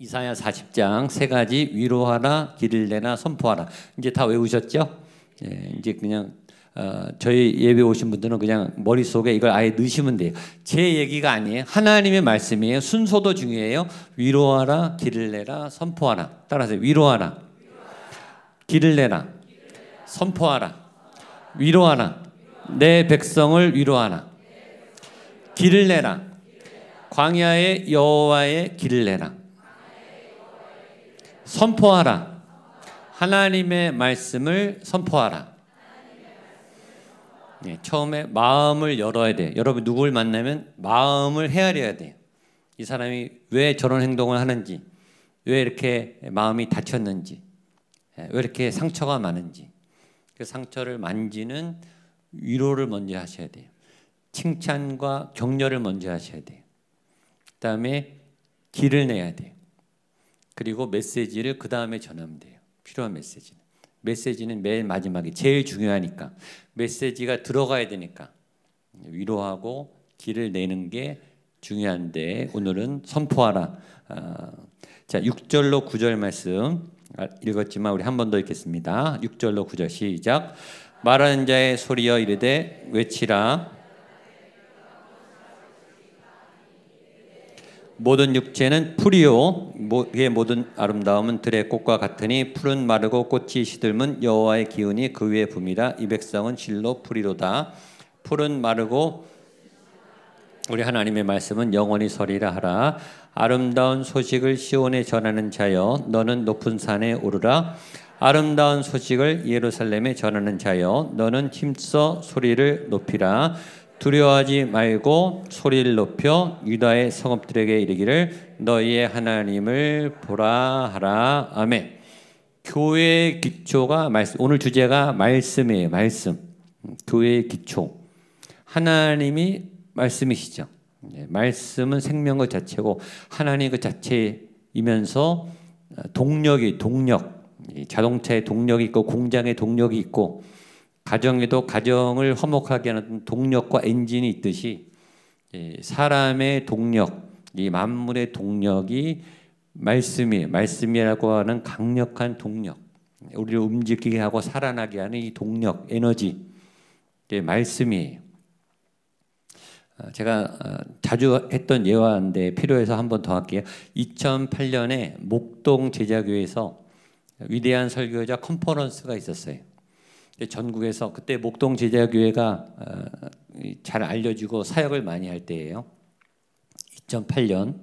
이사야 40장 세 가지 위로하라, 길을 내라, 선포하라. 이제 다 외우셨죠? 예, 이제 그냥 저희 예배 오신 분들은 그냥 머릿속에 이걸 아예 넣으시면 돼요. 제 얘기가 아니에요. 하나님의 말씀이에요. 순서도 중요해요. 위로하라, 길을 내라, 선포하라. 따라하세요. 위로하라, 길을 내라, 선포하라. 위로하라, 내 백성을 위로하라. 길을 내라, 광야의 여호와의 길을 내라. 선포하라, 하나님의 말씀을 선포하라. 네, 처음에 마음을 열어야 돼요. 여러분 누굴 만나면 마음을 헤아려야 돼요. 이 사람이 왜 저런 행동을 하는지, 왜 이렇게 마음이 다쳤는지, 왜 이렇게 상처가 많은지. 그 상처를 만지는 위로를 먼저 하셔야 돼요. 칭찬과 격려를 먼저 하셔야 돼요. 그 다음에 길을 내야 돼요. 그리고 메시지를 그 다음에 전하면 돼요. 필요한 메시지는. 메시지는 맨 마지막에 제일 중요하니까. 메시지가 들어가야 되니까 위로하고 길을 내는 게 중요한데 오늘은 선포하라. 자, 6절로 9절 말씀 읽었지만 우리 한 번 더 읽겠습니다. 6절로 9절 시작. 말하는 자의 소리여 이르되 외치라. 모든 육체는 풀이요 그의 모든 아름다움은 들의 꽃과 같으니 풀은 마르고 꽃이 시들면 여호와의 기운이 그 위에 붐이라. 이 백성은 실로 풀이로다. 풀은 마르고 우리 하나님의 말씀은 영원히 서리라 하라. 아름다운 소식을 시온에 전하는 자여 너는 높은 산에 오르라. 아름다운 소식을 예루살렘에 전하는 자여 너는 힘써 소리를 높이라. 두려워하지 말고 소리를 높여 유다의 성읍들에게 이르기를 너희의 하나님을 보라 하라. 아멘. 교회의 기초가 말씀. 오늘 주제가 말씀이에요. 말씀. 교회의 기초. 하나님이 말씀이시죠. 말씀은 생명 그 자체고 하나님 그 자체이면서 동력. 자동차에 동력이 있고 공장에 동력이 있고 가정에도 가정을 화목하게 하는 동력과 엔진이 있듯이 사람의 동력, 이 만물의 동력이 말씀이에요. 말씀이라고 하는 강력한 동력, 우리를 움직이게 하고 살아나게 하는 이 동력, 에너지, 말씀이에요. 제가 자주 했던 예화인데 필요해서 한 번 더 할게요. 2008년에 목동 제자교회에서 위대한 설교자 컨퍼런스가 있었어요. 전국에서 그때 목동 제자교회가 잘 알려지고 사역을 많이 할 때예요. 2008년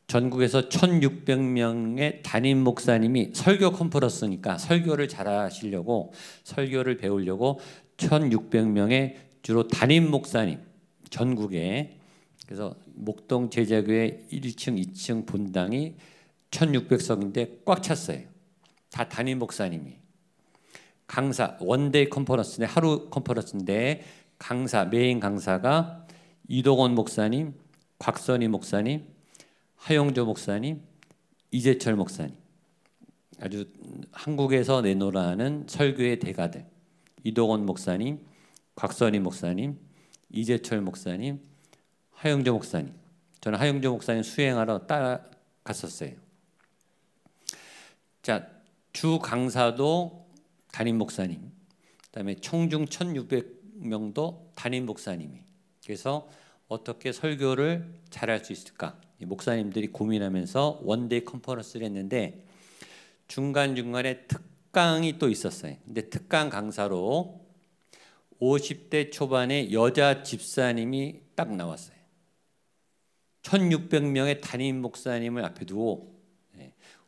전국에서 1600명의 담임 목사님이 설교 컨퍼런스니까 설교를 잘 하시려고 설교를 배우려고 1600명의 주로 담임 목사님 전국에 그래서 목동 제자교회 1층, 2층 본당이 1600석인데 꽉 찼어요. 다 담임 목사님이. 강사 원데이 컨퍼런스인데 하루 컨퍼런스인데 강사 메인 강사가 이동원 목사님, 곽선희 목사님, 하용조 목사님, 이재철 목사님. 아주 한국에서 내노라는 설교의 대가들. 이동원 목사님, 곽선희 목사님, 이재철 목사님, 하용조 목사님. 저는 하용조 목사님 수행하러 따라갔었어요. 자, 주 강사도 담임 목사님, 그다음에 총중 1600명도 담임 목사님이. 그래서 어떻게 설교를 잘할 수 있을까? 목사님들이 고민하면서 원데이 컨퍼런스를 했는데 중간중간에 특강이 또 있었어요. 근데 특강 강사로 50대 초반의 여자 집사님이 딱 나왔어요. 1600명의 담임 목사님을 앞에 두고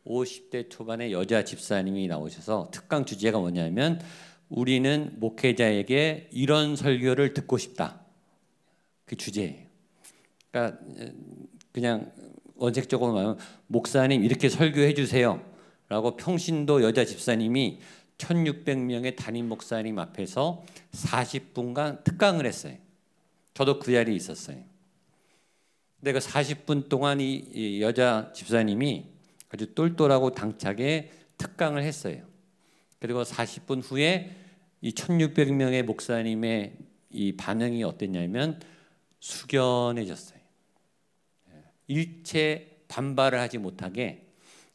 50대 초반의 여자 집사님이 나오셔서 특강 주제가 뭐냐면 우리는 목회자에게 이런 설교를 듣고 싶다. 그 주제예요. 그러니까 그냥 원색적으로 말하면 목사님 이렇게 설교해 주세요 라고 평신도 여자 집사님이 1600명의 담임 목사님 앞에서 40분간 특강을 했어요. 저도 그 자리에 있었어요. 근데 그 40분 동안 이 여자 집사님이 아주 똘똘하고 당차게 특강을 했어요. 그리고 40분 후에 이 1600명의 목사님의 이 반응이 어땠냐면 숙연해졌어요. 일체 반발을 하지 못하게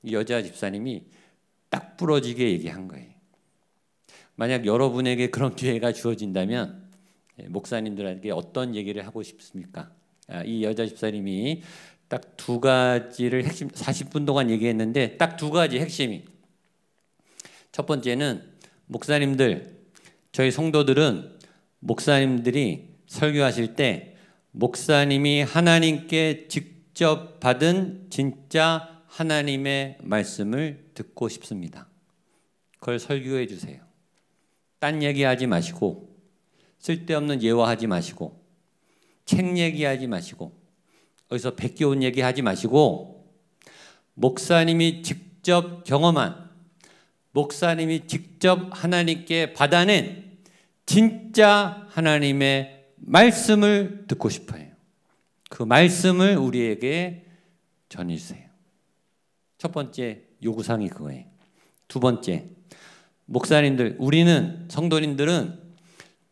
이 여자 집사님이 딱 부러지게 얘기한 거예요. 만약 여러분에게 그런 기회가 주어진다면 목사님들에게 어떤 얘기를 하고 싶습니까? 이 여자 집사님이 딱 두 가지를 핵심, 40분 동안 얘기했는데 딱 두 가지 핵심이, 첫 번째는 목사님들, 저희 성도들은 목사님들이 설교하실 때 목사님이 하나님께 직접 받은 진짜 하나님의 말씀을 듣고 싶습니다. 그걸 설교해 주세요. 딴 얘기하지 마시고, 쓸데없는 예화하지 마시고, 책 얘기하지 마시고, 어디서 베껴온 얘기하지 마시고, 목사님이 직접 경험한, 목사님이 직접 하나님께 받아낸 진짜 하나님의 말씀을 듣고 싶어요. 그 말씀을 우리에게 전해주세요. 첫 번째 요구사항이 그거예요. 두 번째, 목사님들, 우리는, 성도님들은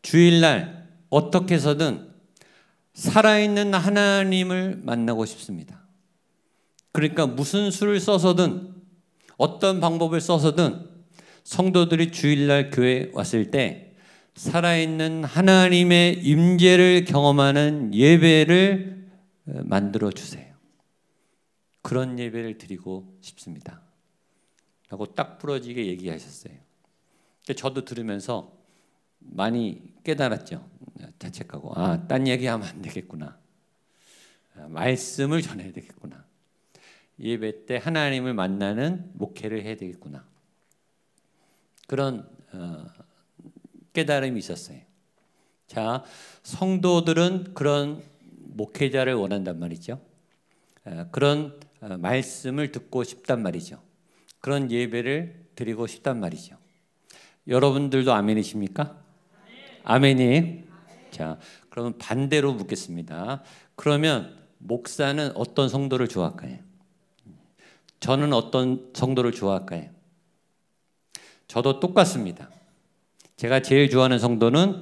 주일날 어떻게 해서든 살아있는 하나님을 만나고 싶습니다. 그러니까 무슨 수를 써서든 어떤 방법을 써서든 성도들이 주일날 교회에 왔을 때 살아있는 하나님의 임재를 경험하는 예배를 만들어 주세요. 그런 예배를 드리고 싶습니다. 라고 딱 부러지게 얘기하셨어요. 저도 들으면서 많이 깨달았죠. 자책하고, 딴 얘기하면 안 되겠구나. 말씀을 전해야 되겠구나. 예배 때 하나님을 만나는 목회를 해야 되겠구나. 그런 깨달음이 있었어요. 자, 성도들은 그런 목회자를 원한단 말이죠. 그런 말씀을 듣고 싶단 말이죠. 그런 예배를 드리고 싶단 말이죠. 여러분들도 아멘이십니까? 아멘이에요? 자, 그러면 반대로 묻겠습니다. 그러면 목사는 어떤 성도를 좋아할까요? 저는 어떤 성도를 좋아할까요? 저도 똑같습니다. 제가 제일 좋아하는 성도는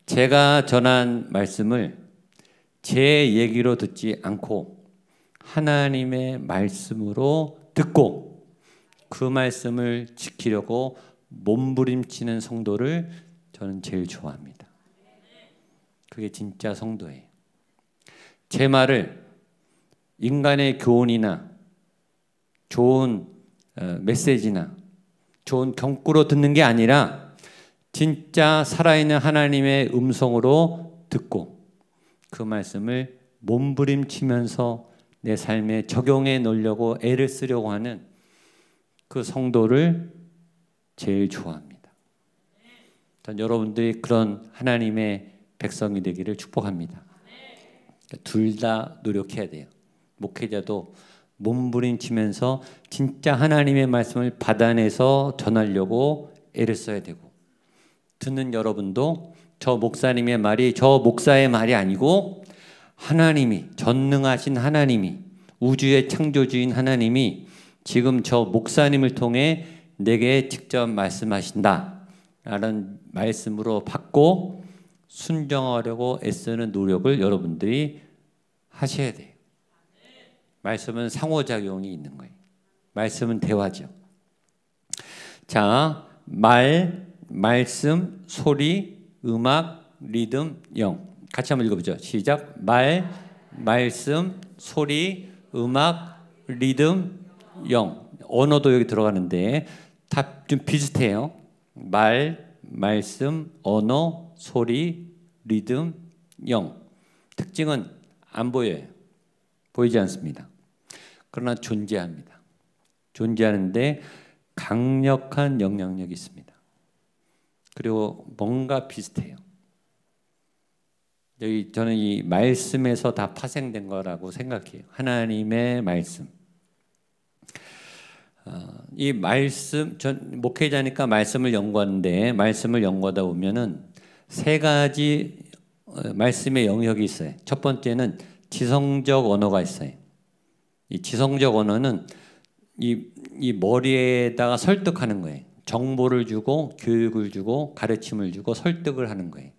제가 전한 말씀을 제 얘기로 듣지 않고 하나님의 말씀으로 듣고 그 말씀을 지키려고 몸부림치는 성도를 저는 제일 좋아합니다. 그게 진짜 성도예요. 제 말을 인간의 교훈이나 좋은 메시지나 좋은 경구로 듣는 게 아니라 진짜 살아있는 하나님의 음성으로 듣고 그 말씀을 몸부림치면서 내 삶에 적용해 놓으려고 애를 쓰려고 하는 그 성도를 제일 좋아합니다. 전 여러분들이 그런 하나님의 백성이 되기를 축복합니다. 둘 다 노력해야 돼요. 목회자도 몸부림치면서 진짜 하나님의 말씀을 받아내서 전하려고 애를 써야 되고, 듣는 여러분도 저 목사님의 말이 저 목사의 말이 아니고 하나님이, 전능하신 하나님이, 우주의 창조주인 하나님이 지금 저 목사님을 통해 내게 직접 말씀하신다 라는 말씀으로 받고 순종하려고 애쓰는 노력을 여러분들이 하셔야 돼요. 말씀은 상호작용이 있는 거예요. 말씀은 대화죠. 자, 말씀, 소리, 음악, 리듬, 영. 같이 한번 읽어보죠. 시작. 말씀, 소리, 음악, 리듬, 영. 언어도 여기 들어가는데 다 좀 비슷해요. 말씀, 언어, 소리, 리듬, 영. 특징은 안 보여요. 보이지 않습니다. 그러나 존재합니다. 존재하는데 강력한 영향력이 있습니다. 그리고 뭔가 비슷해요. 여기 저는 이 말씀에서 다 파생된 거라고 생각해요. 하나님의 말씀. 이 말씀, 전 목회자니까 말씀을 연구하는데 말씀을 연구하다 보면은 세 가지 말씀의 영역이 있어요. 첫 번째는 지성적 언어가 있어요. 이 지성적 언어는 이 머리에다가 설득하는 거예요. 정보를 주고 교육을 주고 가르침을 주고 설득을 하는 거예요.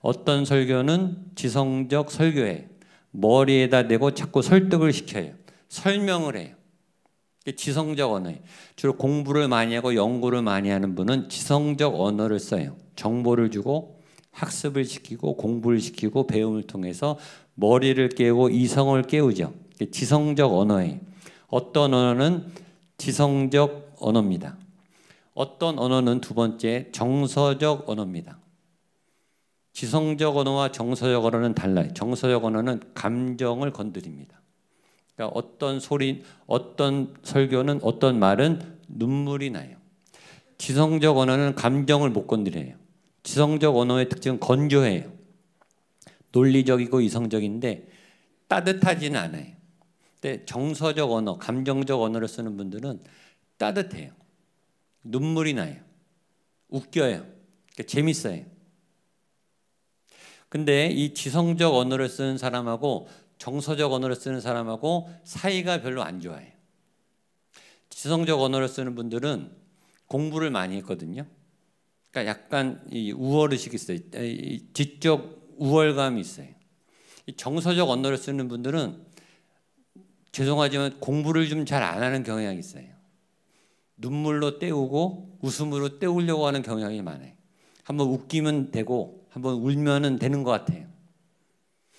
어떤 설교는 지성적 설교에 머리에다 대고 자꾸 설득을 시켜요. 설명을 해요. 지성적 언어예요. 주로 공부를 많이 하고 연구를 많이 하는 분은 지성적 언어를 써요. 정보를 주고 학습을 시키고 공부를 시키고 배움을 통해서 머리를 깨우고 이성을 깨우죠. 지성적 언어예요. 어떤 언어는 지성적 언어입니다. 어떤 언어는 두 번째 정서적 언어입니다. 지성적 언어와 정서적 언어는 달라요. 정서적 언어는 감정을 건드립니다. 그러니까 어떤 소리, 어떤 설교는, 어떤 말은 눈물이 나요. 지성적 언어는 감정을 못 건드려요. 지성적 언어의 특징은 건조해요. 논리적이고 이성적인데 따뜻하지는 않아요. 근데 정서적 언어, 감정적 언어를 쓰는 분들은 따뜻해요. 눈물이 나요. 웃겨요. 그러니까 재밌어요. 근데 이 지성적 언어를 쓰는 사람하고 정서적 언어를 쓰는 사람하고 사이가 별로 안 좋아요. 지성적 언어를 쓰는 분들은 공부를 많이 했거든요. 그러니까 약간 이 우월의식이 있어요. 지적 우월감이 있어요. 이 정서적 언어를 쓰는 분들은 죄송하지만 공부를 좀 잘 안 하는 경향이 있어요. 눈물로 때우고 웃음으로 때우려고 하는 경향이 많아요. 한번 웃기면 되고 한번 울면은 되는 것 같아요.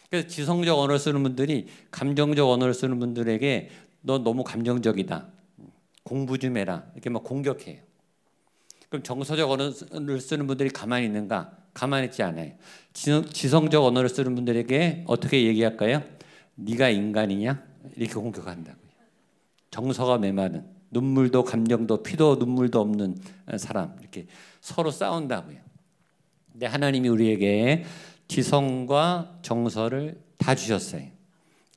그래서 지성적 언어를 쓰는 분들이 감정적 언어를 쓰는 분들에게 너 너무 감정적이다. 공부 좀 해라. 이렇게 막 공격해요. 그럼 정서적 언어를 쓰는 분들이 가만히 있는가? 가만히 있지 않아요. 지성적 언어를 쓰는 분들에게 어떻게 얘기할까요? 네가 인간이냐? 이렇게 공격한다고요. 정서가 메마른, 눈물도 감정도 피도 눈물도 없는 사람, 이렇게 서로 싸운다고요. 근데 하나님이 우리에게 지성과 정서를 다 주셨어요.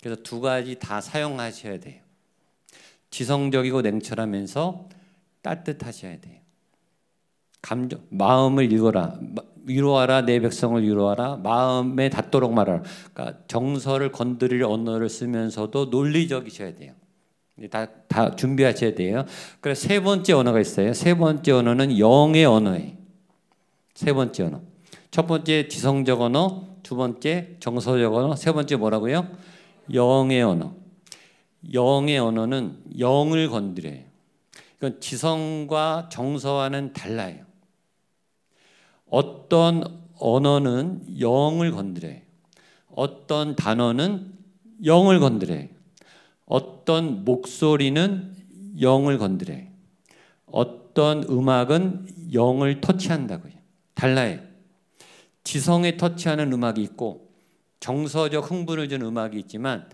그래서 두 가지 다 사용하셔야 돼요. 지성적이고 냉철하면서 따뜻하셔야 돼요. 감정, 마음을 읽어라. 위로하라. 내 백성을 위로하라. 마음에 닿도록 말하라. 그러니까 정서를 건드릴 언어를 쓰면서도 논리적이셔야 돼요. 다 준비하셔야 돼요. 그래서 세 번째 언어가 있어요. 세 번째 언어는 영의 언어예요. 세 번째 언어. 첫 번째 지성적 언어, 두 번째 정서적 언어, 세 번째 뭐라고요? 영의 언어. 영의 언어는 영을 건드려요. 이건 지성과 정서와는 달라요. 어떤 언어는 영을 건드려요. 어떤 단어는 영을 건드려요. 어떤 목소리는 영을 건드려요. 어떤 음악은 영을 터치한다고요. 달라요. 지성에 터치하는 음악이 있고 정서적 흥분을 주는 음악이 있지만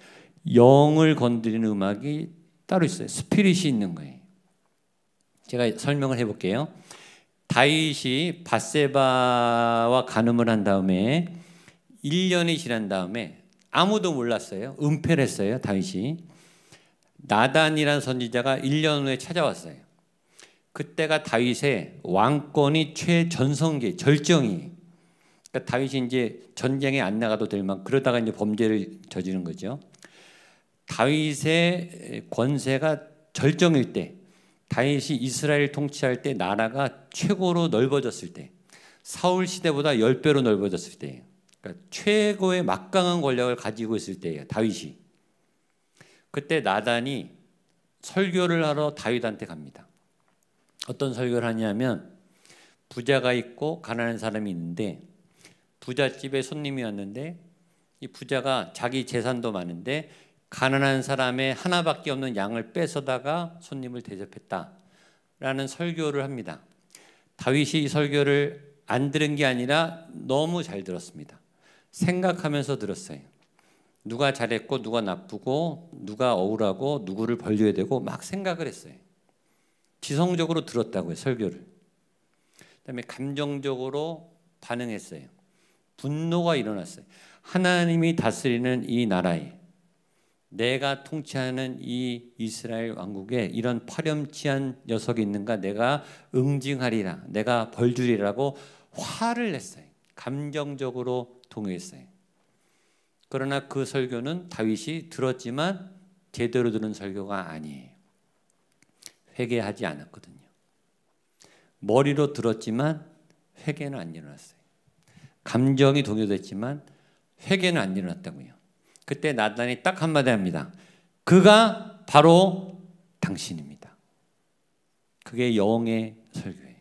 영을 건드리는 음악이 따로 있어요. 스피릿이 있는 거예요. 제가 설명을 해볼게요. 다윗이 밧세바와 간음을 한 다음에 1년이 지난 다음에 아무도 몰랐어요. 은폐를 했어요. 다윗이. 나단이라는 선지자가 1년 후에 찾아왔어요. 그때가 다윗의 왕권이 최전성기, 절정이. 그러니까 다윗이 이제 전쟁에 안 나가도 될 만큼 그러다가 이제 범죄를 저지른 거죠. 다윗의 권세가 절정일 때, 다윗이 이스라엘 통치할 때 나라가 최고로 넓어졌을 때, 사울 시대보다 10배로 넓어졌을 때예요. 그러니까 최고의 막강한 권력을 가지고 있을 때예요. 다윗이. 그때 나단이 설교를 하러 다윗한테 갑니다. 어떤 설교를 하냐면 부자가 있고 가난한 사람이 있는데 부잣집에 손님이 왔는데 이 부자가 자기 재산도 많은데 가난한 사람의 하나밖에 없는 양을 뺏어다가 손님을 대접했다라는 설교를 합니다. 다윗이 이 설교를 안 들은 게 아니라 너무 잘 들었습니다. 생각하면서 들었어요. 누가 잘했고 누가 나쁘고 누가 억울하고 누구를 벌려야 되고 막 생각을 했어요. 지성적으로 들었다고요. 설교를. 그다음에 감정적으로 반응했어요. 분노가 일어났어요. 하나님이 다스리는 이 나라에 내가 통치하는 이 이스라엘 왕국에 이런 파렴치한 녀석이 있는가 내가 응징하리라. 내가 벌주리라고 화를 냈어요. 감정적으로 동요했어요. 그러나 그 설교는 다윗이 들었지만 제대로 들은 설교가 아니에요. 회개하지 않았거든요. 머리로 들었지만 회개는 안 일어났어요. 감정이 동요됐지만 회개는 안 일어났다고요. 그때 나단이 딱 한마디 합니다. 그가 바로 당신입니다. 그게 영의 설교예요.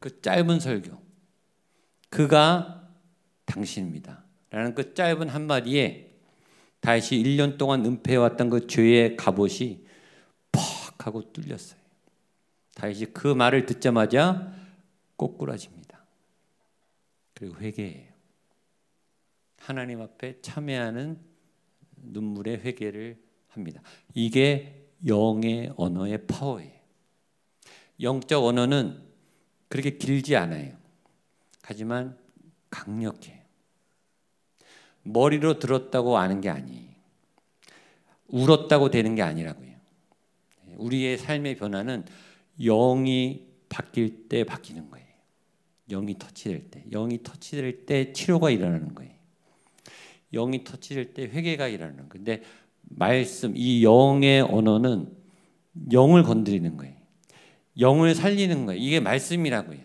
그 짧은 설교, 그가 당신입니다 라는 그 짧은 한마디에 다윗이 1년 동안 은폐해왔던 그 죄의 갑옷이 퍽 하고 뚫렸어요. 다윗이 그 말을 듣자마자 꼬꾸라집니다. 그리고 회개해요. 하나님 앞에 참회하는 눈물의 회개를 합니다. 이게 영의 언어의 파워예요. 영적 언어는 그렇게 길지 않아요. 하지만 강력해요. 머리로 들었다고 아는 게 아니에요. 울었다고 되는 게 아니라고요. 우리의 삶의 변화는 영이 바뀔 때 바뀌는 거예요. 영이 터치될 때. 영이 터치될 때 치료가 일어나는 거예요. 영이 터치될 때 회개가 일어나는 거예요. 근데 말씀, 이 영의 언어는 영을 건드리는 거예요. 영을 살리는 거예요. 이게 말씀이라고요.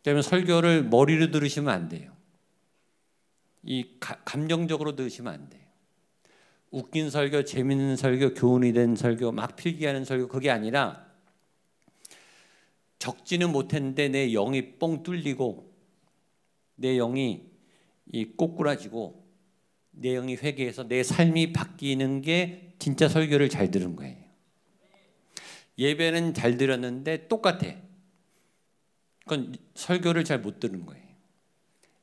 그러면 설교를 머리로 들으시면 안 돼요. 감정적으로 들으시면 안 돼요. 웃긴 설교, 재밌는 설교, 교훈이 된 설교, 막 필기하는 설교, 그게 아니라 적지는 못했는데 내 영이 뻥 뚫리고 내 영이 꼬꾸라지고 내 영이 회개해서 내 삶이 바뀌는 게 진짜 설교를 잘 들은 거예요. 예배는 잘 들었는데 똑같아. 그건 설교를 잘 못 들은 거예요.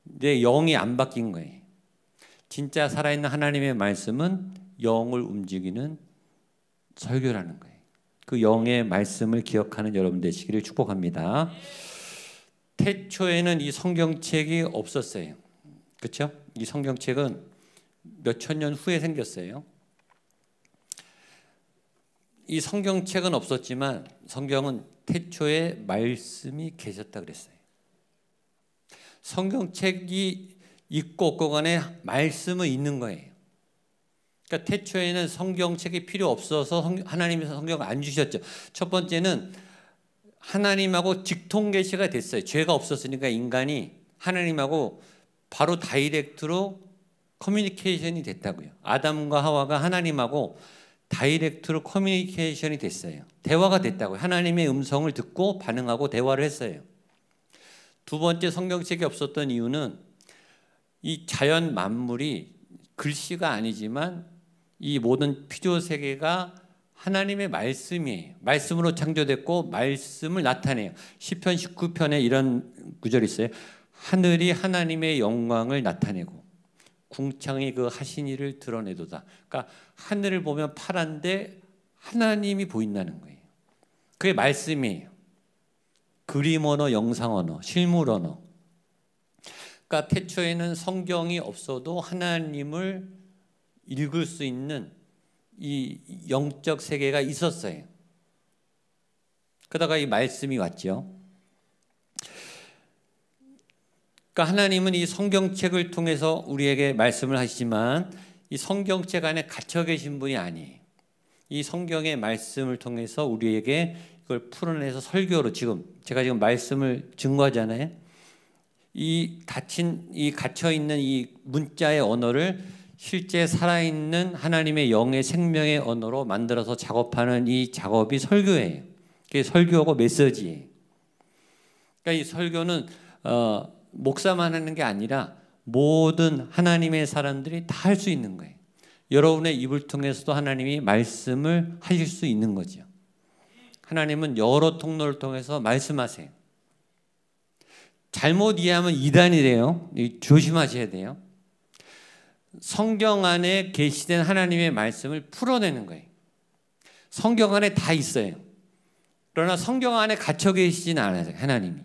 내 영이 안 바뀐 거예요. 진짜 살아있는 하나님의 말씀은 영을 움직이는 설교라는 거예요. 그 영의 말씀을 기억하는 여러분 되시기를 축복합니다. 태초에는 이 성경책이 없었어요. 그렇죠? 이 성경책은 몇천 년 후에 생겼어요. 이 성경책은 없었지만 성경은 태초에 말씀이 계셨다 그랬어요. 성경책이 있고 없고 간에 말씀은 있는 거예요. 그러니까 태초에는 성경책이 필요 없어서 하나님이 성경을 안 주셨죠. 첫 번째는 하나님하고 직통계시가 됐어요. 죄가 없었으니까 인간이 하나님하고 바로 다이렉트로 커뮤니케이션이 됐다고요. 아담과 하와가 하나님하고 다이렉트로 커뮤니케이션이 됐어요. 대화가 됐다고요. 하나님의 음성을 듣고 반응하고 대화를 했어요. 두 번째, 성경책이 없었던 이유는 이 자연 만물이 글씨가 아니지만 이 모든 피조 세계가 하나님의 말씀이에요. 말씀으로 창조됐고 말씀을 나타내요. 시편 19편에 이런 구절이 있어요. 하늘이 하나님의 영광을 나타내고 궁창이 그 하신 일을 드러내도다. 그러니까 하늘을 보면 파란데 하나님이 보인다는 거예요. 그게 말씀이에요. 그림 언어, 영상 언어, 실물 언어. 그러니까 태초에는 성경이 없어도 하나님을 읽을 수 있는 이 영적 세계가 있었어요. 그러다가 이 말씀이 왔죠. 그러니까 하나님은 이 성경책을 통해서 우리에게 말씀을 하시지만 이 성경책 안에 갇혀 계신 분이 아니에요. 이 성경의 말씀을 통해서 우리에게 이걸 풀어내서 설교로 제가 지금 말씀을 증거하잖아요. 이 갇혀 있는 이 문자의 언어를 실제 살아있는 하나님의 영의 생명의 언어로 만들어서 작업하는 이 작업이 설교예요. 그게 설교하고 메시지예요. 그러니까 이 설교는 목사만 하는 게 아니라 모든 하나님의 사람들이 다 할 수 있는 거예요. 여러분의 입을 통해서도 하나님이 말씀을 하실 수 있는 거죠. 하나님은 여러 통로를 통해서 말씀하세요. 잘못 이해하면 이단이 돼요. 조심하셔야 돼요. 성경 안에 계시된 하나님의 말씀을 풀어내는 거예요. 성경 안에 다 있어요. 그러나 성경 안에 갇혀 계시진 않아요. 하나님이.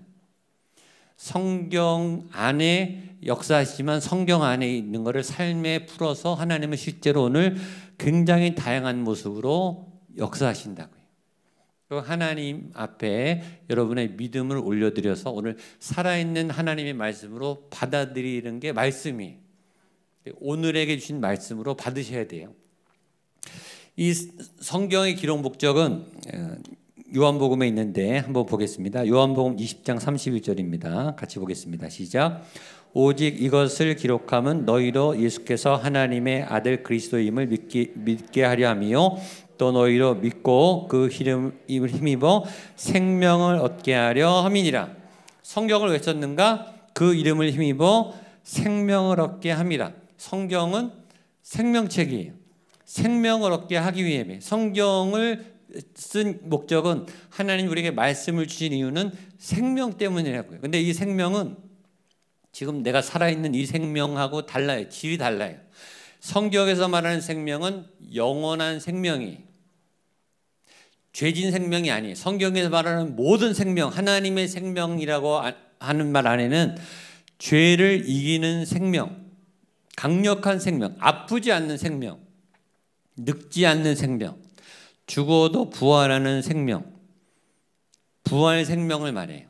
성경 안에 역사하시지만 성경 안에 있는 것을 삶에 풀어서 하나님은 실제로 오늘 굉장히 다양한 모습으로 역사하신다고요. 그리고 하나님 앞에 여러분의 믿음을 올려드려서 오늘 살아있는 하나님의 말씀으로 받아들이는 게 말씀이에요. 오늘에게 주신 말씀으로 받으셔야 돼요. 이 성경의 기록 목적은 요한복음에 있는데 한번 보겠습니다. 요한복음 20장 31절입니다. 같이 보겠습니다. 시작. 오직 이것을 기록함은 너희로 예수께서 하나님의 아들 그리스도임을 믿게 하려 함이요 또 너희로 믿고 그 이름을 힘입어 생명을 얻게 하려 함이니라. 성경을 왜 썼는가? 그 이름을 힘입어 생명을 얻게 함이라. 성경은 생명책이에요. 생명을 얻게 하기 위해 성경을 쓴 목적은 하나님 우리에게 말씀을 주신 이유는 생명 때문이라고요. 근데 이 생명은 지금 내가 살아있는 이 생명하고 달라요. 질이 달라요. 성경에서 말하는 생명은 영원한 생명이에요. 죄진 생명이 아니에요. 성경에서 말하는 모든 생명, 하나님의 생명이라고 하는 말 안에는 죄를 이기는 생명, 강력한 생명, 아프지 않는 생명, 늙지 않는 생명, 죽어도 부활하는 생명, 부활 생명을 말해요.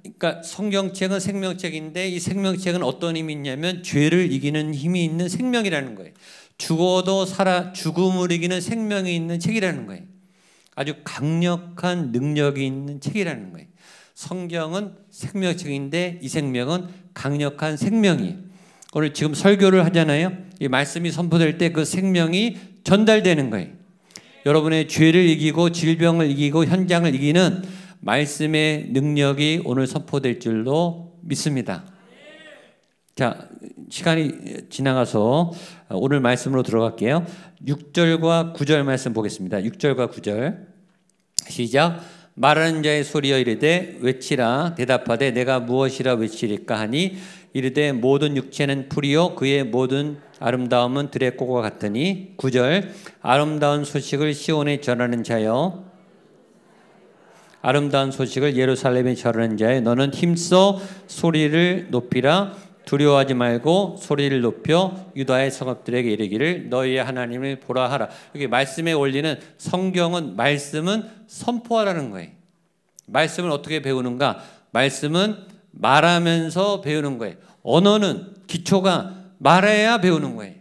그러니까 성경책은 생명책인데 이 생명책은 어떤 힘이 있냐면 죄를 이기는 힘이 있는 생명이라는 거예요. 죽어도 죽음을 이기는 생명이 있는 책이라는 거예요. 아주 강력한 능력이 있는 책이라는 거예요. 성경은 생명책인데 이 생명은 강력한 생명이에요. 오늘 지금 설교를 하잖아요. 이 말씀이 선포될 때 그 생명이 전달되는 거예요. 여러분의 죄를 이기고 질병을 이기고 현장을 이기는 말씀의 능력이 오늘 선포될 줄로 믿습니다. 자, 시간이 지나가서 오늘 말씀으로 들어갈게요. 6절과 9절 말씀 보겠습니다. 6절과 9절 시작. 말하는 자의 소리여 이르되 외치라. 대답하되 내가 무엇이라 외치리까 하니 이르되 모든 육체는 풀이요 그의 모든 아름다움은 들의 꽃과 같으니. 9절 아름다운 소식을 시온에 전하는 자여, 아름다운 소식을 예루살렘에 전하는 자여, 너는 힘써 소리를 높이라. 두려워하지 말고 소리를 높여 유다의 성읍들에게 이르기를 너희의 하나님을 보라 하라. 여기 말씀의 원리는 성경은 말씀은 선포하라는 거예요. 말씀을 어떻게 배우는가? 말씀은 말하면서 배우는 거예요. 언어는 기초가 말해야 배우는 거예요.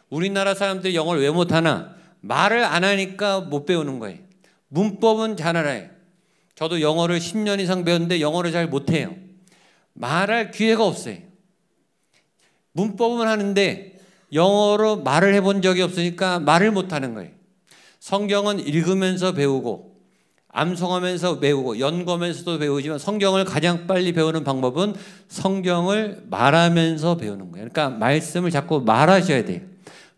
우리나라 사람들이 영어를 왜 못하나? 말을 안 하니까 못 배우는 거예요. 문법은 잘 알아요. 저도 영어를 10년 이상 배웠는데 영어를 잘 못해요. 말할 기회가 없어요. 문법은 하는데 영어로 말을 해본 적이 없으니까 말을 못하는 거예요. 성경은 읽으면서 배우고 암송하면서 배우고 연구하면서도 배우지만 성경을 가장 빨리 배우는 방법은 성경을 말하면서 배우는 거예요. 그러니까 말씀을 자꾸 말하셔야 돼요.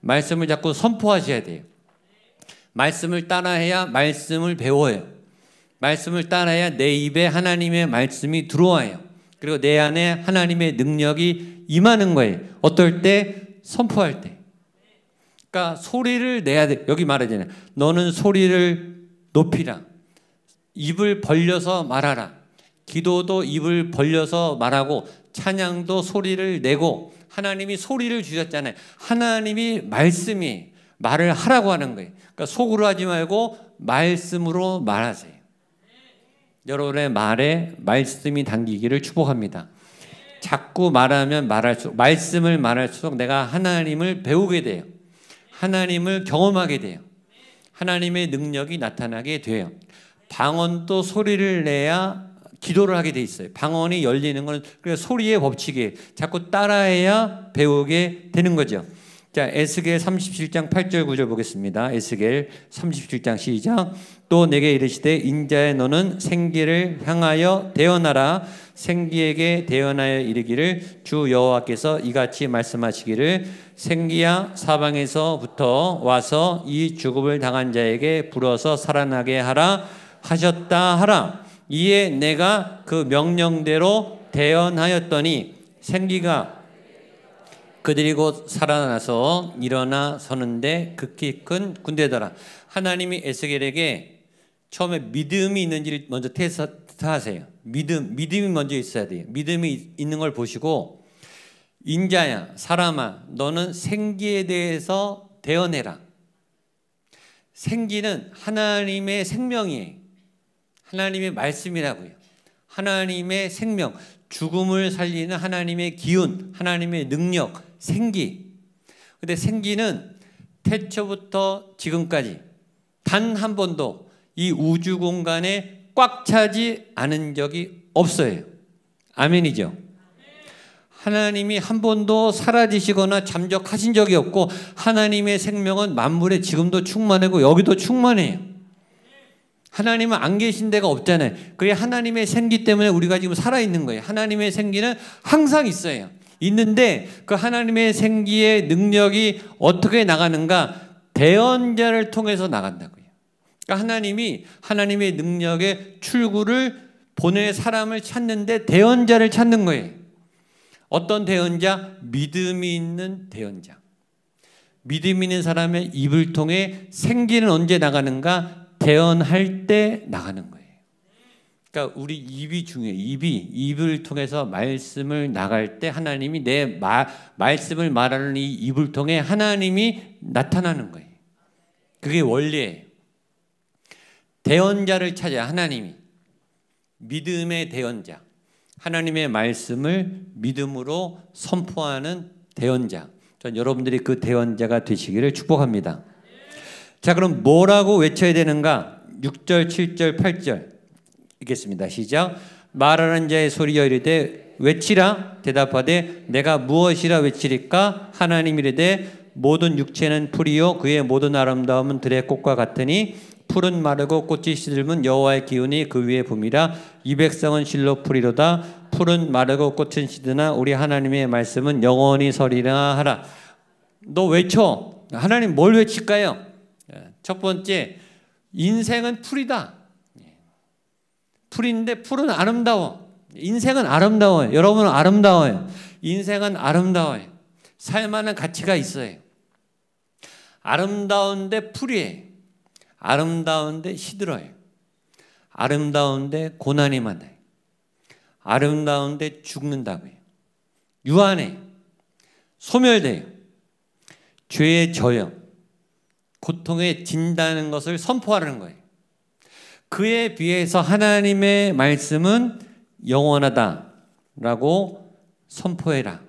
말씀을 자꾸 선포하셔야 돼요. 말씀을 따라해야 말씀을 배워요. 말씀을 따라야 내 입에 하나님의 말씀이 들어와요. 그리고 내 안에 하나님의 능력이 임하는 거예요. 어떨 때? 선포할 때. 그러니까 소리를 내야 돼. 여기 말하잖아요. 너는 소리를 높이라. 입을 벌려서 말하라. 기도도 입을 벌려서 말하고 찬양도 소리를 내고 하나님이 소리를 주셨잖아요. 하나님이 말씀이 말을 하라고 하는 거예요. 그러니까 속으로 하지 말고 말씀으로 말하세요. 여러분의 말에 말씀이 담기기를 축복합니다. 자꾸 말하면 말할수록 말씀을 말할수록 내가 하나님을 배우게 돼요. 하나님을 경험하게 돼요. 하나님의 능력이 나타나게 돼요. 방언도 소리를 내야 기도를 하게 돼 있어요. 방언이 열리는 건 그래서 소리의 법칙이에요. 자꾸 따라해야 배우게 되는 거죠. 자, 에스겔 37장 8절 9절 보겠습니다. 에스겔 37장 시작. 또 내게 이르시되 인자의 너는 생기를 향하여 대언하라. 생기에게 대언하여 이르기를 주 여호와께서 이같이 말씀하시기를 생기야 사방에서부터 와서 이 죽음을 당한 자에게 불어서 살아나게 하라 하셨다 하라. 이에 내가 그 명령대로 대언하였더니 생기가 그들이 곧 살아나서 일어나 서는데 극히 큰 군대더라. 하나님이 에스겔에게 처음에 믿음이 있는지를 먼저 테스트하세요. 믿음이 먼저 있어야 돼요. 믿음이 있는 걸 보시고 인자야 사람아 너는 생기에 대해서 대언해라. 생기는 하나님의 생명이에요. 하나님의 말씀이라고요. 하나님의 생명, 죽음을 살리는 하나님의 기운, 하나님의 능력, 생기. 근데 생기는 태초부터 지금까지 단 한 번도 이 우주 공간에 꽉 차지 않은 적이 없어요. 아멘이죠. 하나님이 한 번도 사라지시거나 잠적하신 적이 없고 하나님의 생명은 만물에 지금도 충만하고 여기도 충만해요. 하나님은 안 계신 데가 없잖아요. 그게 하나님의 생기 때문에 우리가 지금 살아있는 거예요. 하나님의 생기는 항상 있어요. 있는데 그 하나님의 생기의 능력이 어떻게 나가는가? 대언자를 통해서 나간다고요. 그러니까 하나님이 하나님의 능력의 출구를 보낼 사람을 찾는데 대언자를 찾는 거예요. 어떤 대언자? 믿음이 있는 대언자. 믿음 있는 사람의 입을 통해 생기는 언제 나가는가? 대언할 때 나가는 거예요. 그러니까 우리 입이 중요해요. 입을 통해서 말씀을 나갈 때 하나님이 내 말씀을 말하는 이 입을 통해 하나님이 나타나는 거예요. 그게 원리예요. 대언자를 찾아야 하나님이. 믿음의 대언자. 하나님의 말씀을 믿음으로 선포하는 대언자. 전 여러분들이 그 대언자가 되시기를 축복합니다. 자, 그럼 뭐라고 외쳐야 되는가? 6절, 7절, 8절 읽겠습니다. 시작. 말하는 자의 소리여 이르되 외치라. 대답하되 내가 무엇이라 외치리까? 하나님 이르되 모든 육체는 풀이요 그의 모든 아름다움은 들의 꽃과 같으니 풀은 마르고 꽃이 시들면 여호와의 기운이 그 위에 붐이라. 이 백성은 실로 풀이로다. 풀은 마르고 꽃은 시드나 우리 하나님의 말씀은 영원히 서리라 하라. 너 외쳐. 하나님 뭘 외칠까요? 첫 번째, 인생은 풀이다. 풀인데 풀은 아름다워. 인생은 아름다워요. 여러분은 아름다워요. 인생은 아름다워요. 살만한 가치가 있어요. 아름다운데 풀이에요. 아름다운데 시들어요. 아름다운데 고난이 많아요. 아름다운데 죽는다고요. 유한해요. 소멸돼요. 죄에 져요. 고통에 진다는 것을 선포하는 거예요. 그에 비해서 하나님의 말씀은 영원하다라고 선포해라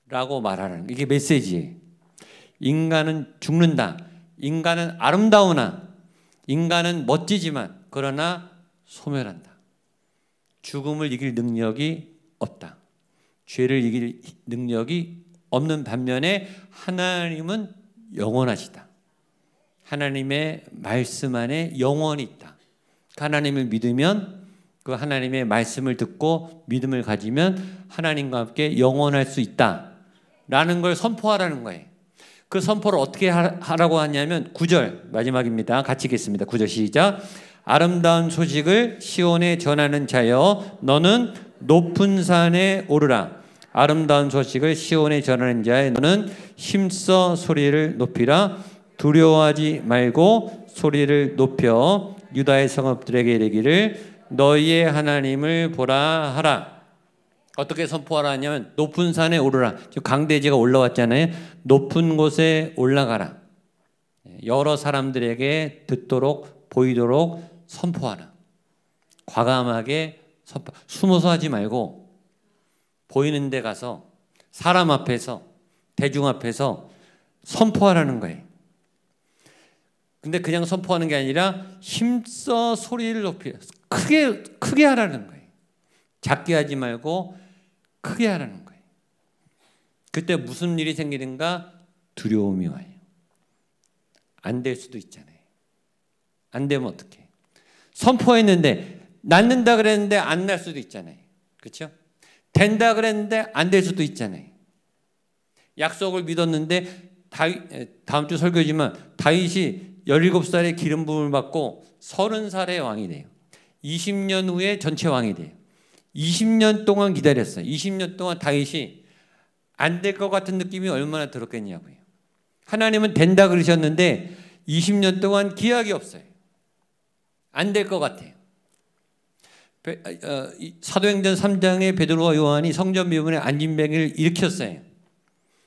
라고 말하는 이게 메시지예요. 인간은 죽는다. 인간은 아름다우나 인간은 멋지지만 그러나 소멸한다. 죽음을 이길 능력이 없다. 죄를 이길 능력이 없는 반면에 하나님은 영원하시다. 하나님의 말씀 안에 영원이 있다. 하나님을 믿으면 그 하나님의 말씀을 듣고 믿음을 가지면 하나님과 함께 영원할 수 있다라는 걸 선포하라는 거예요. 그 선포를 어떻게 하라고 하냐면 9절 마지막입니다. 같이 읽겠습니다. 9절 시작. 아름다운 소식을 시온에 전하는 자여 너는 높은 산에 오르라. 아름다운 소식을 시온에 전하는 자여 너는 힘써 소리를 높이라. 두려워하지 말고 소리를 높여 유다의 성읍들에게 이르기를 너희의 하나님을 보라 하라. 어떻게 선포하라 하냐면 높은 산에 오르라. 지금 강대지가 올라왔잖아요. 높은 곳에 올라가라. 여러 사람들에게 듣도록 보이도록 선포하라. 과감하게 선포. 숨어서 하지 말고 보이는 데 가서 사람 앞에서 대중 앞에서 선포하라는 거예요. 근데 그냥 선포하는 게 아니라 힘써 소리를 높여 크게 하라는 거예요. 작게 하지 말고 크게 하라는 거예요. 그때 무슨 일이 생기는가? 두려움이 와요. 안 될 수도 있잖아요. 안 되면 어떡해? 선포했는데 낫는다 그랬는데 안 날 수도 있잖아요. 그렇죠? 된다 그랬는데 안 될 수도 있잖아요. 약속을 믿었는데 다음 주 설교지만 다윗이 17살에 기름 부음을 받고 30살의 왕이 돼요. 20년 후에 전체 왕이 돼요. 20년 동안 기다렸어요. 20년 동안 다윗이 안 될 것 같은 느낌이 얼마나 들었겠냐고요. 하나님은 된다 그러셨는데 20년 동안 기약이 없어요. 안 될 것 같아요. 사도행전 3장에 베드로와 요한이 성전 비문에 안진뱅이를 일으켰어요.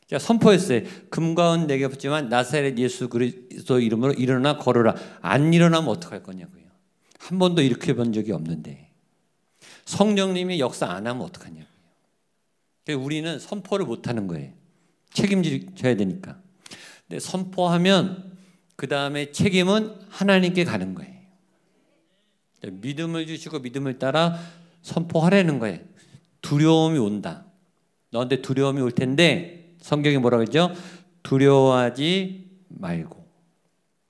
자, 선포했어요. 금과 은 내게 없지만 나사렛 예수 그리스도 이름으로 일어나 걸어라. 안 일어나면 어떡할 거냐고요. 한 번도 일으켜 본 적이 없는데 성령님이 역사 안 하면 어떡하냐고요. 우리는 선포를 못하는 거예요. 책임져야 되니까. 근데 선포하면 그 다음에 책임은 하나님께 가는 거예요. 믿음을 주시고 믿음을 따라 선포하라는 거예요. 두려움이 온다. 너한테 두려움이 올 텐데 성경이 뭐라 그러죠? 두려워하지 말고.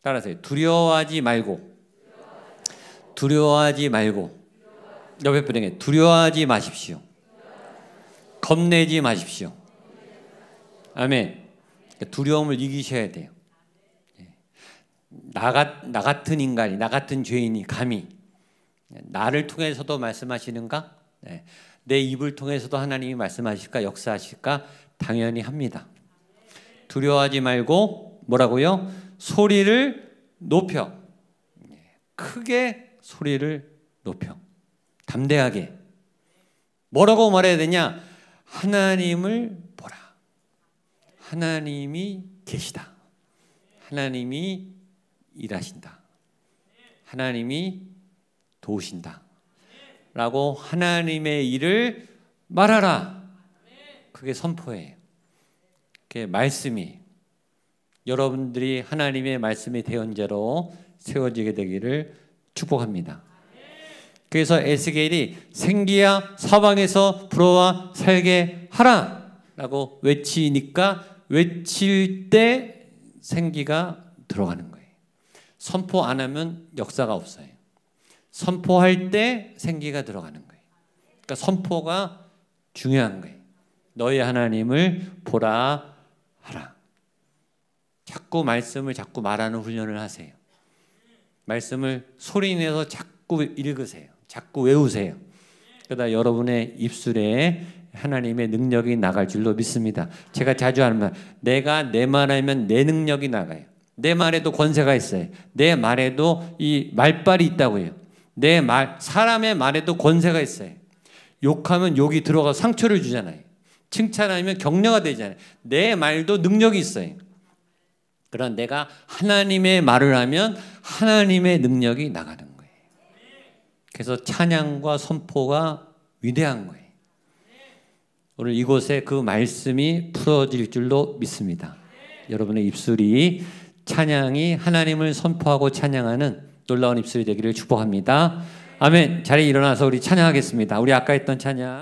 따라하세요. 두려워하지 말고. 두려워하지 말고. 옆에 분에게 두려워하지 마십시오. 겁내지 마십시오. 아멘. 두려움을 이기셔야 돼요. 나 같은 인간이, 나 같은 죄인이 감히 나를 통해서도 말씀하시는가? 내 입을 통해서도 하나님이 말씀하실까, 역사하실까? 당연히 합니다. 두려워하지 말고 뭐라고요? 소리를 높여. 크게 소리를 높여. 담대하게. 뭐라고 말해야 되냐? 하나님을 보라. 하나님이 계시다. 하나님이 일하신다. 하나님이 도우신다. 라고 하나님의 일을 말하라. 그게 선포예요. 그게 말씀이 여러분들이 하나님의 말씀의 대언자로 세워지게 되기를 축복합니다. 그래서 에스겔이 생기야 사방에서 불어와 살게 하라 라고 외치니까 외칠 때 생기가 들어가는 거예요. 선포 안 하면 역사가 없어요. 선포할 때 생기가 들어가는 거예요. 그러니까 선포가 중요한 거예요. 너희 하나님을 보라 하라. 자꾸 말씀을 자꾸 말하는 훈련을 하세요. 말씀을 소리내서 자꾸 읽으세요. 자꾸 외우세요. 그러다 여러분의 입술에 하나님의 능력이 나갈 줄로 믿습니다. 제가 자주 하는 말, 내가 내 말하면 내 능력이 나가요. 내 말에도 권세가 있어요. 내 말에도 이 말빨이 있다고요. 내 말, 사람의 말에도 권세가 있어요. 욕하면 욕이 들어가 상처를 주잖아요. 칭찬하면 격려가 되잖아요. 내 말도 능력이 있어요. 그러나 내가 하나님의 말을 하면 하나님의 능력이 나가는 거예요. 그래서 찬양과 선포가 위대한 거예요. 오늘 이곳에 그 말씀이 풀어질 줄로 믿습니다. 여러분의 입술이 찬양이 하나님을 선포하고 찬양하는 놀라운 입술이 되기를 축복합니다. 아멘. 자리에 일어나서 우리 찬양하겠습니다. 우리 아까 했던 찬양.